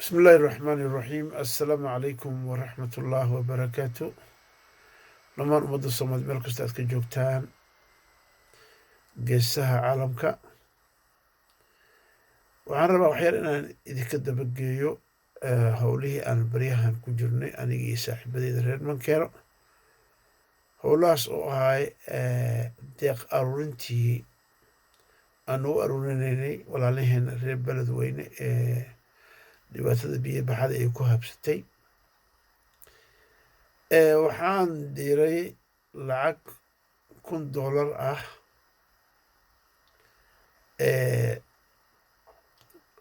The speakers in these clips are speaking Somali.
بسم الله الرحمن الرحيم السلام عليكم ورحمة الله وبركاته لما أمد الصمد ملك أستاذ كجوكتان قيسها عالمك وعن ربا وحير إن إذا كده بقيو هوليه أن بريها كجرني أنا جي صاحب بديد رير من كيرو هولاس أو هاي ديق أرورنتي أنو أرورنيني ولا لهن رير بلد وين dhibaatada biyo baxada ay ku habsatay waxaan diray lacag $1,000 ah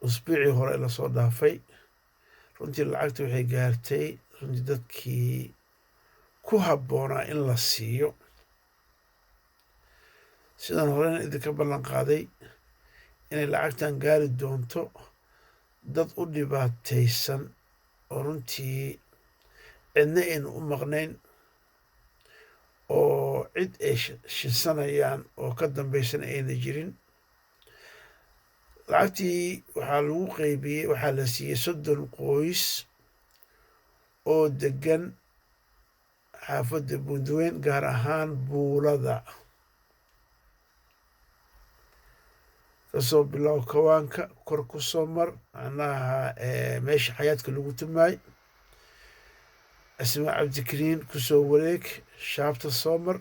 usbuucii hore la soo dhaafay runtii lacagta waxay gaartay runtii dadkii ku habboonaa in la siiyo sidan horena idinka ballan qaaday inay lacagtan gaari doonto dad u dhibaataysan oo runtii cidna aynu u maqnayn oo cid ay shinsanayaan oo ka dambaysan ayna jirin lacagtii waxaa lagu qaybiyey waxaa la siiyey 30 qoys oo degan xaafadda Buundweyn gaar ahaan buulada kasoo bilow kawaanka kor ku soo mar macnaha meesha xayaadka lagu tumaay asmaa cabdikariin kusoo wareeg shaabta soo mar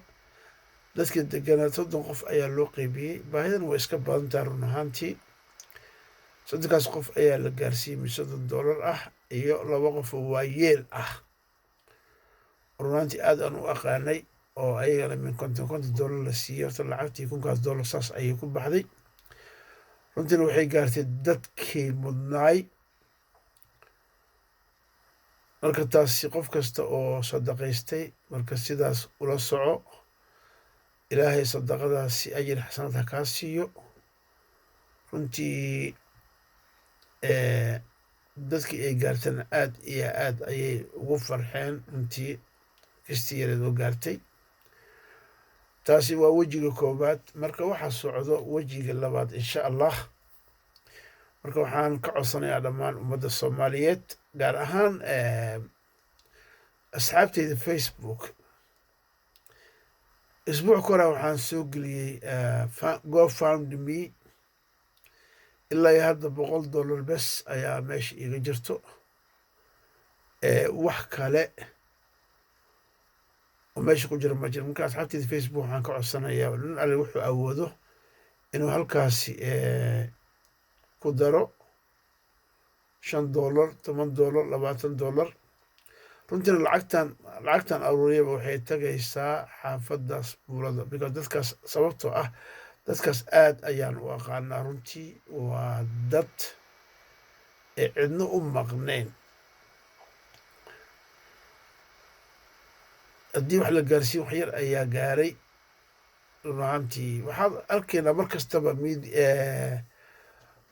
dadka deganaa 30 qof ayaa loo qaybiyey baahidan waa iska badan tahay run ahaantii 30 qof ayaa la gaarsiiyey $30 ah iyo 2 qof oo waayeel ah run ahaantii aad aan u aqaanay oo ayagana min $50 la siiyey horta lacagtii $1,000 saas ayay ku baxday runtiina waxay gaartay dadkii mudnaay marka taasi qof kasta oo sadaqaystay marka sidaas ula soco ilaahay sadaqadaasi ajir xasanad ha kaa siiyo runtii dadkii ay gaartana aad iyo aad ayay ugu farxeen runtii kastii yareed oo gaartay taasi waa wejiga koobaad marka waxaa socdo wejiga labaad insha allah marka waxaan ka codsanayaa dhammaan ummadda Soomaaliyeed gaar ahaan asxaabteyda Facebook isbuuc kora waxaan soo geliyey GoFundMe ilaa iyo hadda $100 bes ayaa meesha iga jirto wax kale وماشي كجر ماجر ممكن أصحابتي في فيسبوك عن كعصنا يا ولن على وحو أوده إنه هالكاسي كدرو $5 $8 $20 runtii lacagtan aruuriyaba waxay tagaysaa xaafadaas buulada because dadkaas sababtoo ah dadkaas aad ayaan u aqaanaa runtii waa dad cidna u maqnayn haddii wax la gaarsiin wax yar ayaa gaaray runaantii waxaad arkaynaa mar kastaba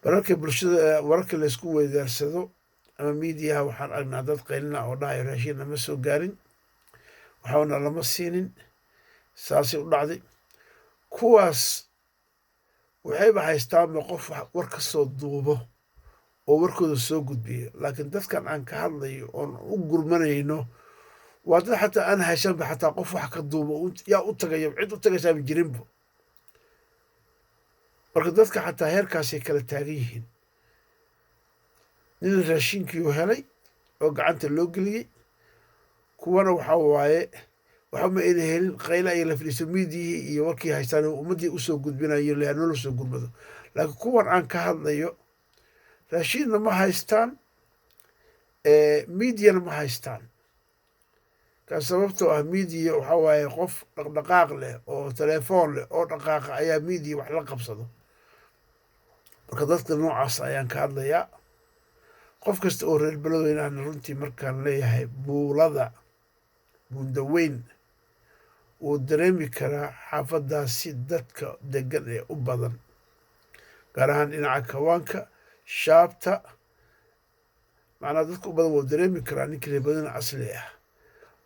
bararka bulshada wararka laysku weydaarsado ama miidiyaha waxaan aragnaa dad qaylina oo dhahayo raashin nama soo gaarin waxaana lama siinin saasay u dhacday kuwaas waxayba haystaanba qof war ka soo duubo oo warkooda soo gudbiyo laakiin dadkan aan ka hadlayo oon u gurmanayno waa dad xataa aan haysanba xataa qof wax ka duubo yaa u tagayo cid u tagaysaaba jirinbo marka dadka xataa heerkaasay kala taagan yihiin nin raashinkii u helay oo gacanta loo geliyey kuwana waxaa waaye waxba ayna helin qayla ay la fadhiiso miidiyihii iyo warkii haystaan ummaddii usoo gudbinayo leyaa noola soo gudbado laakiin kuwan aan ka hadlayo raashinna ma haystaan miidiyana ma haystaan kaas sababtoo ah miidiya waxaa waaye qof dhaqdhaqaaq leh oo telefoon leh oo dhaqaaqa ayaa miidiya wax la qabsado marka dadka noocaas ayaan ka hadlayaa qof kasta oo reer beledweyne ahna runtii markaan leeyahay buundaweyn wuu dareemi karaa xaafadaasi dadka degan ee u badan gaar ahaan dhinaca kawaanka shaabta macnaa dadka u badan wuu dareemi karaa ninkii reer beledweyne asli ah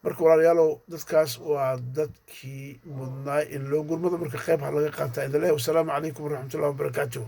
marka walaalayaalow dadkaas waa dadkii mudnaa in loo gurmado marka qayb ha laga qaataa idin leeyahay wasalaamu calaykum waraxmatullahi wabarakaatuh